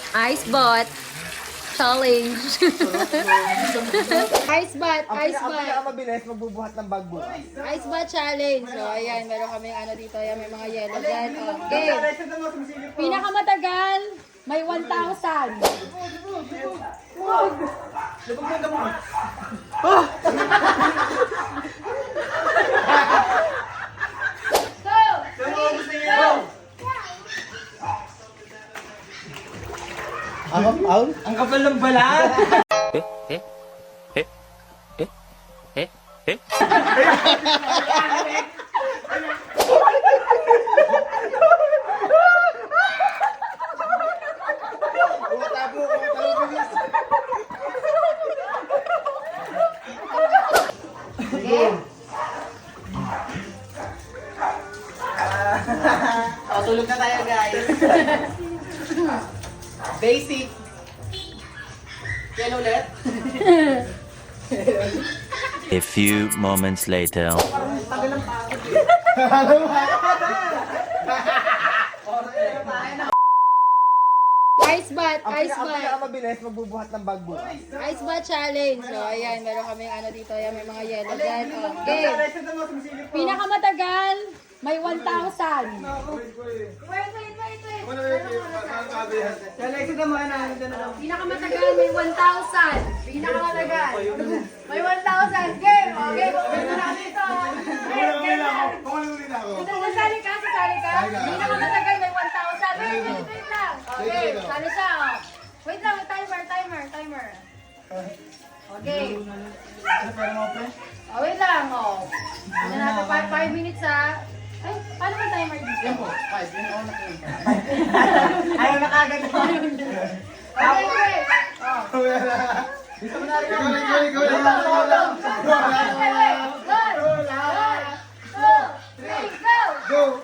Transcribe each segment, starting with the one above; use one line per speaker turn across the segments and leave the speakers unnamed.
Ice bot challenge. Ice bot,
Ang
ice bot.
pinakamabilis, magbubuhat ng bag bukas.
Ice bot challenge. So, ayan, meron kaming ano dito. Ayan, may mga yellow dyan. Oh, game. Pinakamatagal, may 1,000.
Ang kapal ng balat! Tulog na tayo, guys. Basic. Yan ulit.
A few moments later.
Tagal ng pagod
Ice bot, ice
Ang
bot.
pinakamabilis, magbubuhat ng bag bukas.
Ice bot challenge. So, ayan, meron kaming ano dito. Ayan, may mga yellow dyan. Oh, game. Pinakamatagal, may 1,000. Pinakamatagal, may 1,000. Pinakamatagal. May 1,000. Game. Okay, okay mo na dito. Sasali ka, sasali ka. Pinakamatagal, may 1,000. Wait lang. Okay, sali siya. Oh. Wait lang, timer. Okay. Oh, wait lang. Oh. Ano natin, 5 minutes ha. Ay, paano ba timer dito?
Ayaw na kagad mo.
Okay, okay. Oh.
Gusto mo na rin. Go!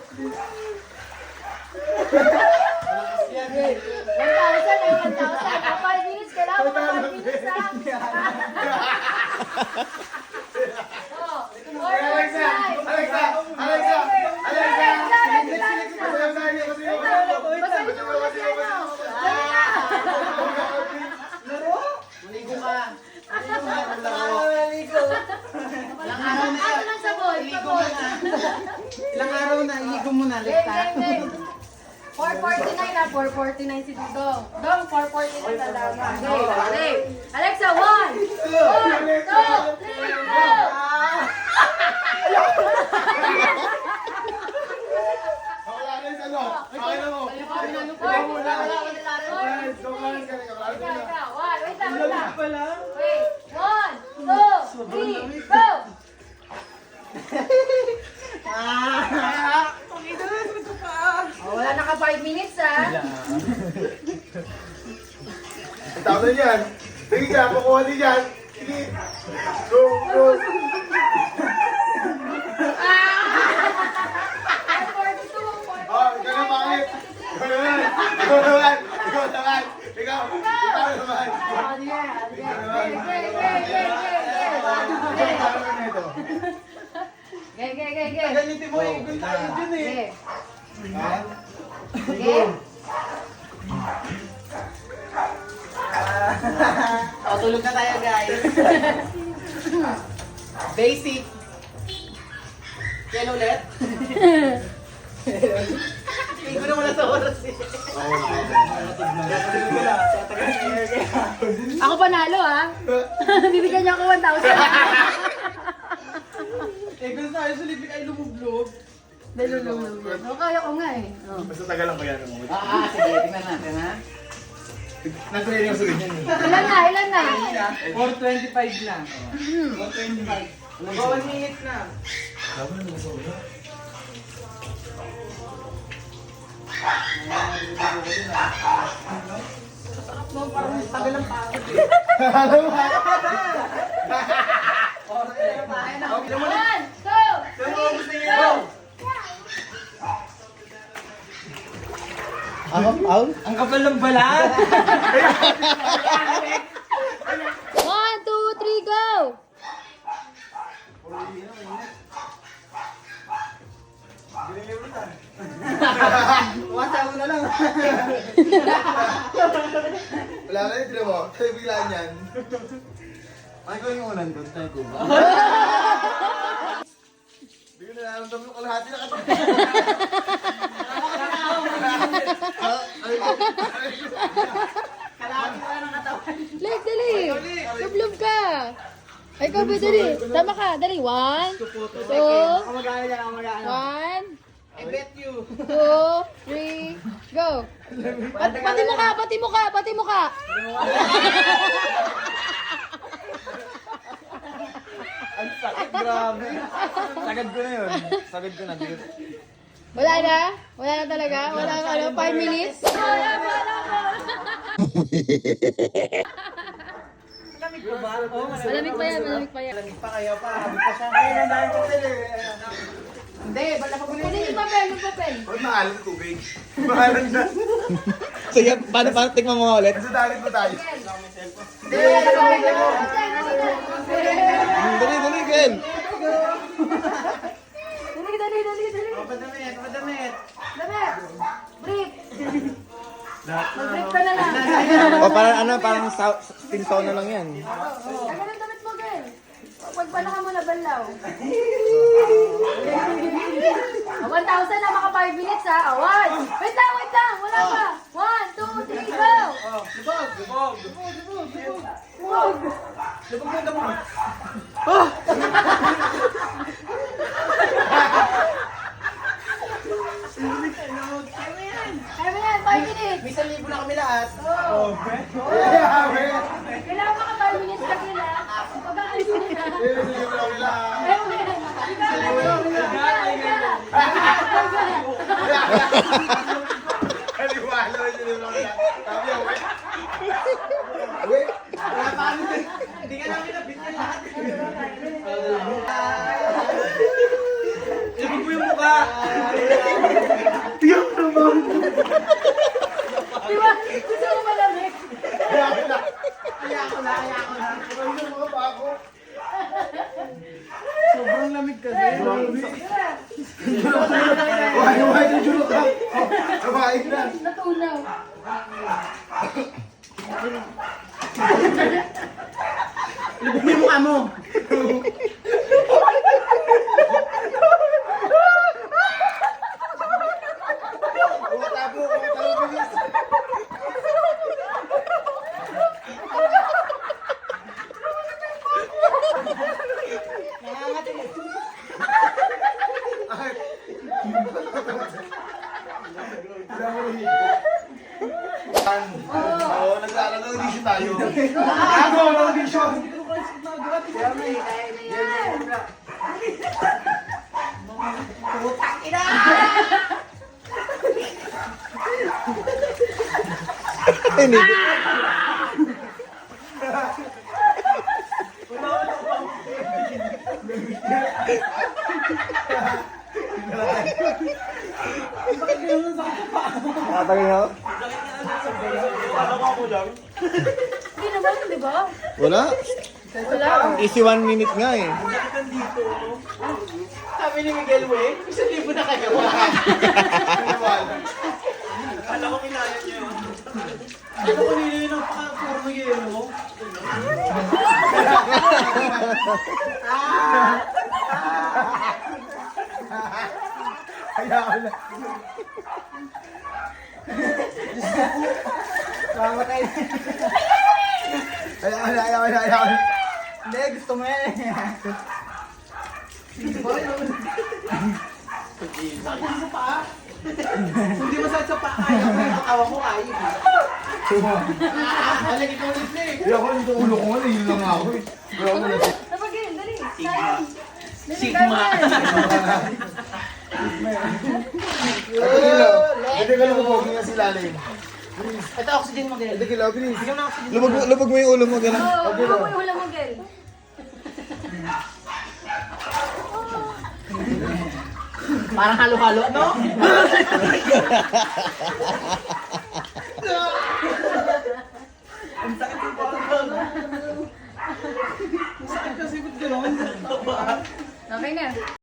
1,000. 5 minutes, kailangan mo 5 minutes ha. Oh,
Alexa!
basahin niyo muna si ano.
Maligo ka.
Ano lang sabon?
Ilang araw na, iligo mo na.
Game. 449 na, 449 si Dudong. Dong, 449 na lang. Game. Alexa, 1, 2, 3, go! Wait, 1, 2, 3, go! Wala na ka 5 minutes ha.
Tama yan. Sige ka, makuha din yan. Sige. Go, go.
42.
Oh, ikaw na bakit? Ikaw naman. Ikaw naman. Ikaw naman. Ikaw. Ikaw naman.
Ganyan mo eh. Kung tayo dyan eh. Tulog na tayo, guys. Basic. Yan ulit. Ligo na wala sa oras eh.
Ako panalo ha. Bibigyan niyo ako 1,000.
Gusto tayo sa libig ay lumublog.
Nalulungog yan. O, kaya ko nga eh.
Basta tagalan ko yan.
Sige, tingnan natin ha.
Nag-training ako sa ganyan.
Ilan na?
4:25 lang. 4:25. 1 minute na. Sarap mo, parang tagal ng pagod eh.
Alam mo?
1, 2, 3, go!
Ang kapal ng balat!
1, 2, 3, go!
Wasa mo na lang.
Wala ka yun, mo. Tayo biglaan yan.
Ay, ko yung unan doon. Tayo ko ba?
Hindi ko nararamdaman yung kalahati na katabi.
Lex, dali. Lublob ka. Ay, ikaw ba, dali. Tama ka, dali. 1, 2, 1,
I bet you.
2, 3, go. Pati mo ka, pati mo ka, pati mo ka.
Ang sakit, grabe. Sagad ko na yun. Sagad ko na.
Wala na? Wala na talaga? Wala ka, 5 minutes? Wala. Malamig pa yan, malamig pa yan.
Malamig pa kayo pa. Habig pa siya. Ay, nandahan ko sila eh. Hindi, bala pa muli.
Kunin yung papel, yung papel.
Huwag maalam tubig. Maalam na.
Sige, paano tikman mo ulit?
Sa dalit mo tayo.
Dali, Ken.
Dali.
Padamit.
Dali. Brief. Mag-brief ka na lang.
O parang tinsaw na lang yan.
Tagal ang damit mo, girl. Pagpala ka muna, banlaw. 1,000 na, maka 5 minutes ha. Wait lang. Wala pa. 1, 2, 3, go.
Lubog.
Wag.
Lubog mo mo.
Kaya mo yan, 5 minutes.
May 1,000 na kami lahat.
Kailangan maka 5 minutes ka nila. Pag-aalis mo na. Kaya mo yan.
Kaliwala na yun yung mga sabi ako. Wait.
Hindi ka namin nabigyan lahat. Lubog mo yung mukha.
Diba? Gusto mo malamig?
Kaya ko na.
Ano yung mga pa ako?
Sobrang lamig kasi.
Why did you look up? Kabain na.
Natunaw.
Lubog mo yung mukha mo.
Umatabo, bilis. Oo, naglalaro audition tayo. Ako, audition.
Hindi. Nakatagin ako?
Hindi naman, di ba?
Wala.
Wala.
Easy 1 minute nga eh.
Sabi ni Miguel Way, 1,000 na kayo. Alam ko kinaya niyo yun. Ano ko nila yun ang puro yun mo?
Kaya ako na.
Mamatay.
Ayaw na.
Hindi, gusto mo yan eh.
Hindi masakit sa paa. Ayaw ko yung awa ko kayo. Alagi ko ulit na eh.
Ayaw ko nito ulo ko nga, yun lang ako eh. Ayaw ko na.
Napagin, dali. Sayang.
Sigma.
Hindi ka lang pupogi nga sila Lalim.
Ito, oxygen mo, Miguel.
Hindi ka lang, bilis.
Bigyan mo ng oxygen.
Lubog mo yung ulo mo, gano'n.
Oo, huwag mo yung hula mo, girl.
Parang halo-halo, no? Ang sakit yung parang. Ang sakit kasi ba't gano'n?
Okay na.